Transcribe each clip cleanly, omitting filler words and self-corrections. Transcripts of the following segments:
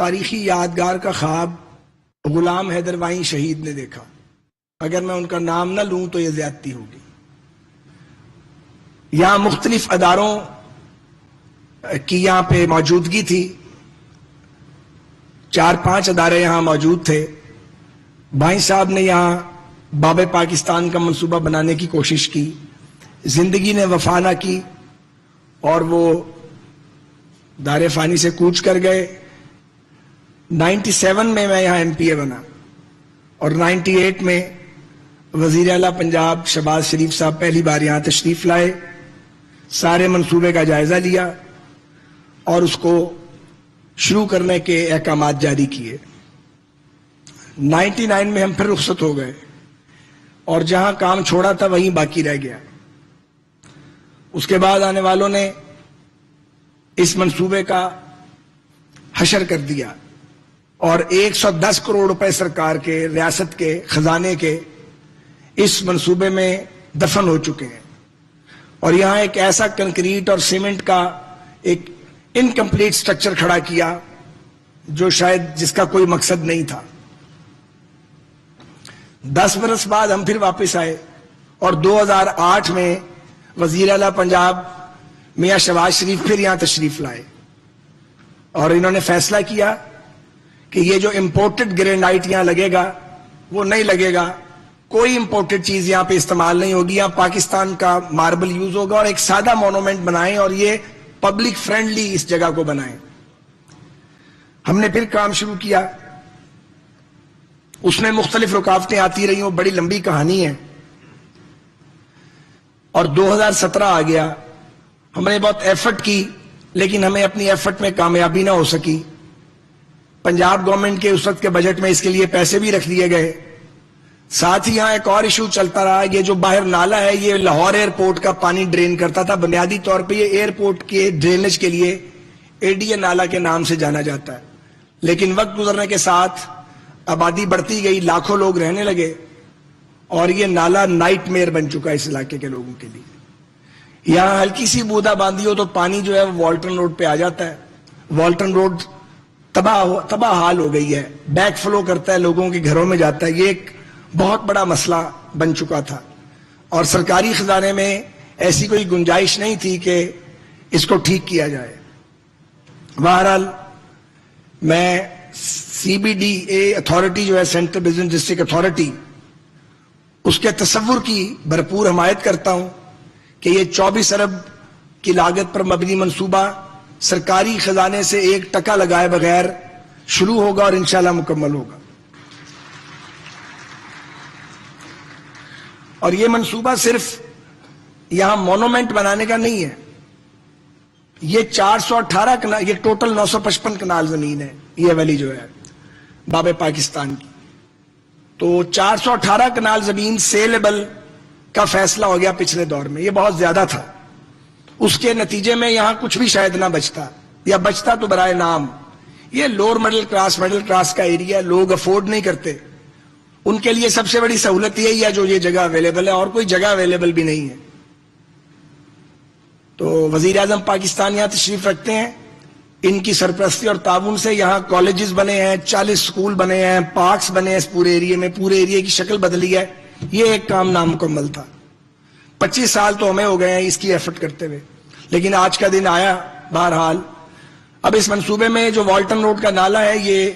تاریخی یادگار کا خواب غلام حیدر وائیں شہید نے دیکھا. اگر میں ان کا نام نہ لوں تو یہ زیادتی ہوگی. یہاں مختلف اداروں کی یہاں پہ موجودگی تھی. 4-5 ادارے یہاں موجود تھے. بھائی صاحب نے یہاں باب پاکستان کا منصوبہ بنانے کی کوشش کی. زندگی نے وفا نہ کی اور وہ دار فانی سے کوچ کر گئے. 97 میں یہاں ایم پی اے بنا اور 98 میں وزیر اعلیٰ پنجاب شہباز شریف صاحب پہلی بار یہاں تشریف لائے. سارے منصوبے کا جائزہ لیا اور اس کو شروع کرنے کے احکامات جاری کیے. 99 میں ہم پھر رخصت ہو گئے اور جہاں کام چھوڑا تھا وہیں باقی رہ گیا. اس کے بعد آنے والوں نے اس منصوبے کا حشر کر دیا اور 110 کروڑ روپے سرکار کے ریاست کے خزانے کے اس منصوبے میں دفن ہو چکے ہیں. اور یہاں ایک ایسا کنکریٹ اور سیمنٹ کا ایک انکمپلیٹ سٹرکچر کھڑا کیا جو شاید جس کا کوئی مقصد نہیں تھا. 10 برس بعد ہم پھر واپس آئے اور 2008 میں وزیر اعلیٰ پنجاب میاں شہباز شریف پھر یہاں تشریف لائے اور انہوں نے فیصلہ کیا کہ یہ جو امپورٹڈ گرینائٹ یہاں لگے گا وہ نہیں لگے گا. کوئی امپورٹڈ چیز یہاں پہ استعمال نہیں ہوگی. یہاں پاکستان کا ماربل یوز ہوگا اور ایک سادہ مونومنٹ بنائیں اور یہ پبلک فرینڈلی اس جگہ کو بنائیں. ہم نے پھر کام شروع کیا. اس میں مختلف رکاوٹیں آتی رہی. وہ بڑی لمبی کہانی ہے اور 2017 آ گیا. ہم نے بہت ایفرٹ کی لیکن ہمیں اپنی ایفرٹ میں کامیابی نہ ہو سکی. پنجاب گورنمنٹ کے اس وقت کے بجٹ میں اس کے لیے پیسے بھی رکھ دیے گئے. ساتھ ہی یہاں ایک اور ایشو چلتا رہا. یہ جو باہر نالا ہے یہ لاہور ایئرپورٹ کا پانی ڈرین کرتا تھا. بنیادی طور پہ یہ ایئرپورٹ کے ڈرینیج کے لیے ADA نالا کے نام سے جانا جاتا ہے. لیکن وقت گزرنے کے ساتھ آبادی بڑھتی گئی, لاکھوں لوگ رہنے لگے اور یہ نالا نائٹ میئر بن چکا اس علاقے کے لوگوں کے لیے. یہاں ہلکی سی بودا باندھی ہو تو پانی جو ہے وہ والٹن روڈ پہ آ جاتا ہے. والٹن روڈ تباہ حال ہو گئی ہے. بیک فلو کرتا ہے, لوگوں کے گھروں میں جاتا ہے. یہ ایک بہت بڑا مسئلہ بن چکا تھا اور سرکاری خزانے میں ایسی کوئی گنجائش نہیں تھی کہ اس کو ٹھیک کیا جائے. بہرحال میں CBDA اتھارٹی جو ہے سینٹرل بزنس ڈسٹرکٹ اتھارٹی, اس کے تصور کی بھرپور حمایت کرتا ہوں کہ یہ 24 ارب کی لاگت پر مبنی منصوبہ سرکاری خزانے سے 1% لگائے بغیر شروع ہوگا اور انشاءاللہ مکمل ہوگا. اور یہ منصوبہ صرف یہاں مونومنٹ بنانے کا نہیں ہے. یہ 418 کنال, یہ ٹوٹل 955 کنال زمین ہے یہ ویلی جو ہے باب پاکستان کی. تو 418 کنال زمین سیلیبل کا فیصلہ ہو گیا پچھلے دور میں. یہ بہت زیادہ تھا. اس کے نتیجے میں یہاں کچھ بھی شاید نہ بچتا, یا بچتا تو برائے نام. یہ لوور مڈل کلاس کا ایریا, لوگ افورڈ نہیں کرتے. ان کے لیے سب سے بڑی سہولت یہی ہے جو یہ جگہ اویلیبل ہے, اور کوئی جگہ اویلیبل بھی نہیں ہے. تو وزیر اعظم پاکستان یہاں تشریف رکھتے ہیں. ان کی سرپرستی اور تعاون سے یہاں کالجز بنے ہیں, 40 سکول بنے ہیں, پارکس بنے ہیں اس پورے ایریے میں. پورے ایریے کی شکل بدلی ہے. یہ ایک کام نامکمل تھا. 25 سال تو ہمیں ہو گئے ہیں اس کی ایفرٹ کرتے ہوئے, لیکن آج کا دن آیا. بہرحال اب اس منصوبے میں جو والٹن روڈ کا نالا ہے یہ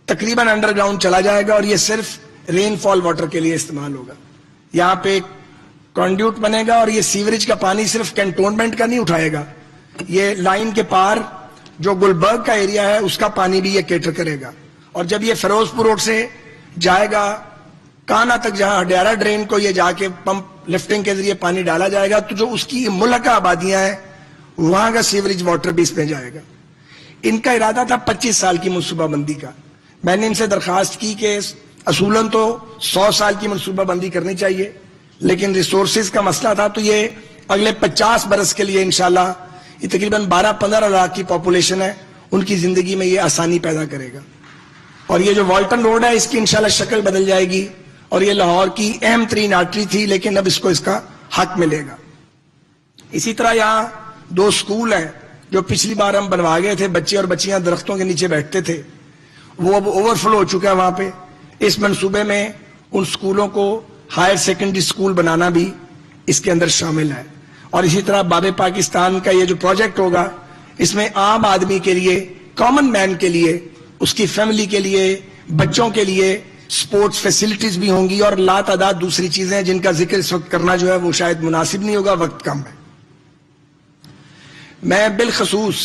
تقریباً انڈر گراؤنڈ چلا جائے گا اور یہ صرف رین فال واٹر کے لیے استعمال ہوگا. یہاں پہ ایک کانڈیوٹ بنے گا اور یہ سیوریج کا پانی صرف کنٹونمنٹ کا نہیں اٹھائے گا, یہ لائن کے پار جو گلبرگ کا ایریا ہے اس کا پانی بھی یہ کیٹر کرے گا. اور جب یہ فیروز پور روڈ سے جائے گا کانا تک, جہاں ہڈیارا ڈرین کو یہ جا کے پمپ لفٹنگ کے ذریعے پانی ڈالا جائے گا, تو جو اس کی ملکہ آبادیاں ہیں وہاں کا سیوریج واٹر بھی اس میں جائے گا. ان کا ارادہ تھا 25 سال کی منصوبہ بندی کا. میں نے ان سے درخواست کی کہ اصولاً تو 100 سال کی منصوبہ بندی کرنی چاہیے, لیکن ریسورسز کا مسئلہ تھا تو یہ اگلے 50 برس کے لیے انشاءاللہ, یہ تقریباً 12-15 لاکھ کی پاپولیشن ہے, ان کی زندگی میں یہ آسانی پیدا کرے گا. اور یہ جو والٹن روڈ ہے اس کی انشاءاللہ شکل بدل جائے گی اور یہ لاہور کی اہم ترین آرٹری تھی, لیکن اب اس کو اس کا حق ملے گا. اسی طرح یہاں 2 سکول ہیں, جو پچھلی بار ہم بنوا گئے تھے, بچے اور بچیاں درختوں کے نیچے بیٹھتے تھے, وہ اب اوور فلو ہو چکا ہے وہاں پہ. اس منصوبے میں ان سکولوں کو ہائر سیکنڈری سکول بنانا بھی اس کے اندر شامل ہے. اور اسی طرح باب پاکستان کا یہ جو پروجیکٹ ہوگا, اس میں عام آدمی کے لیے, کامن مین کے لیے, اس کی فیملی کے لیے, بچوں کے لیے سپورٹس فیسلٹیز بھی ہوں گی, اور لا تعداد دوسری چیزیں جن کا ذکر اس وقت کرنا جو ہے وہ شاید مناسب نہیں ہوگا, وقت کم ہے. میں بالخصوص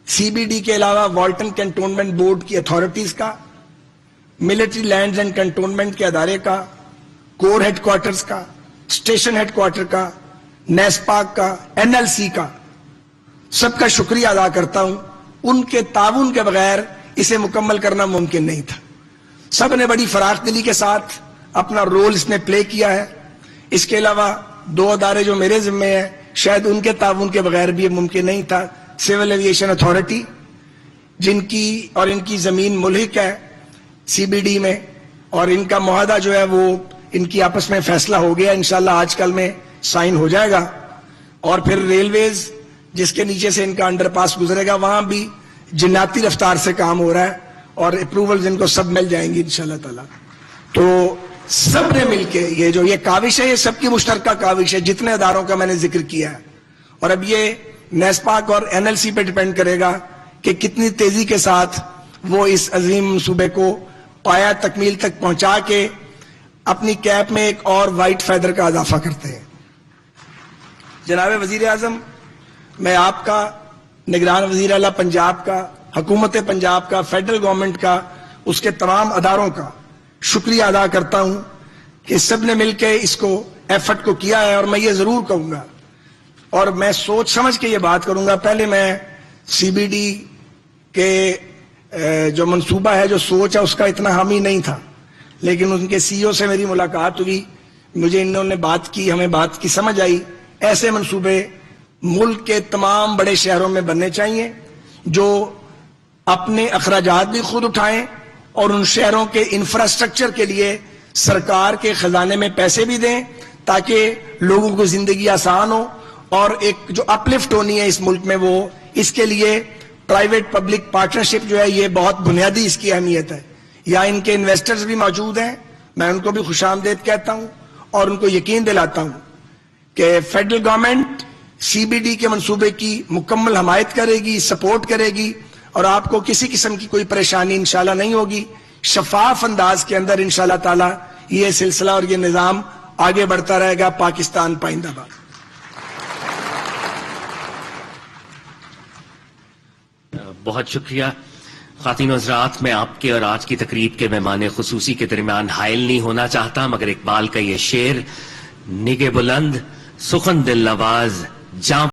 سی بی ڈی کے علاوہ والٹن کنٹونمنٹ بورڈ کی اتھارٹیز کا, ملٹری لینڈز اینڈ کنٹونمنٹ کے ادارے کا, کور ہیڈ کوارٹرز کا, اسٹیشن ہیڈ کوارٹر کا, نیسپاک کا, این ایل سی کا, سب کا شکریہ ادا کرتا ہوں. ان کے تعاون کے بغیر اسے مکمل کرنا ممکن نہیں تھا. سب نے بڑی فراخ دلی کے ساتھ اپنا رول اس میں پلے کیا ہے. اس کے علاوہ 2 ادارے جو میرے ذمہ ہیں, شاید ان کے تعاون کے بغیر بھی یہ ممکن نہیں تھا. سول ایویشن اتھارٹی, جن کی اور ان کی زمین ملحق ہے سی بی ڈی میں, اور ان کا معاہدہ جو ہے وہ ان کی آپس میں فیصلہ ہو گیا, انشاءاللہ آج کل میں سائن ہو جائے گا. اور پھر ریلویز, جس کے نیچے سے ان کا انڈر پاس گزرے گا, وہاں بھی جناتی رفتار سے کام ہو رہا ہے, اور اپروولز ان کو سب مل جائیں گی انشاءاللہ تعالی. تو سب نے مل کے یہ کاوش ہے, یہ سب کی مشترکہ کاوش ہے, جتنے اداروں کا میں نے ذکر کیا ہے. اور اب یہ نیسپاک اور این ایل سی پہ ڈیپینڈ کرے گا کہ کتنی تیزی کے ساتھ وہ اس عظیم منصوبے کو پایا تکمیل تک پہنچا کے اپنی کیپ میں ایک اور وائٹ فیدر کا اضافہ کرتے ہیں. جناب وزیر اعظم, میں آپ کا, نگران وزیر اعلیٰ پنجاب کا, حکومت پنجاب کا, فیڈرل گورنمنٹ کا, اس کے تمام اداروں کا شکریہ ادا کرتا ہوں کہ سب نے مل کے اس کو ایفرٹ کو کیا ہے. اور میں یہ ضرور کہوں گا, اور میں سوچ سمجھ کے یہ بات کروں گا, پہلے میں سی بی ڈی کے جو منصوبہ ہے, جو سوچ ہے, اس کا اتنا حامی نہیں تھا, لیکن ان کے سی او سے میری ملاقات ہوئی, مجھے انہوں نے بات کی, ہمیں بات کی سمجھ آئی. ایسے منصوبے ملک کے تمام بڑے شہروں میں بننے چاہیے جو اپنے اخراجات بھی خود اٹھائیں, اور ان شہروں کے انفراسٹرکچر کے لیے سرکار کے خزانے میں پیسے بھی دیں, تاکہ لوگوں کو زندگی آسان ہو. اور ایک جو اپلفٹ ہونی ہے اس ملک میں, وہ اس کے لیے پرائیویٹ پبلک پارٹنرشپ جو ہے یہ بہت بنیادی اس کی اہمیت ہے. یا ان کے انویسٹرز بھی موجود ہیں, میں ان کو بھی خوش آمدید کہتا ہوں, اور ان کو یقین دلاتا ہوں کہ federal government C B D کے منصوبے کی مکمل حمایت کرے گی, سپورٹ کرے گی, اور آپ کو کسی قسم کی کوئی پریشانی انشاءاللہ نہیں ہوگی. شفاف انداز کے اندر انشاءاللہ تعالی یہ سلسلہ اور یہ نظام آگے بڑھتا رہے گا. پاکستان پائندہ باد. بہت شکریہ. خواتین و حضرات, میں آپ کے اور آج کی تقریب کے مہمان خصوصی کے درمیان حائل نہیں ہونا چاہتا, مگر اقبال کا یہ شعر, نگہ بلند سخن دل نواز جاں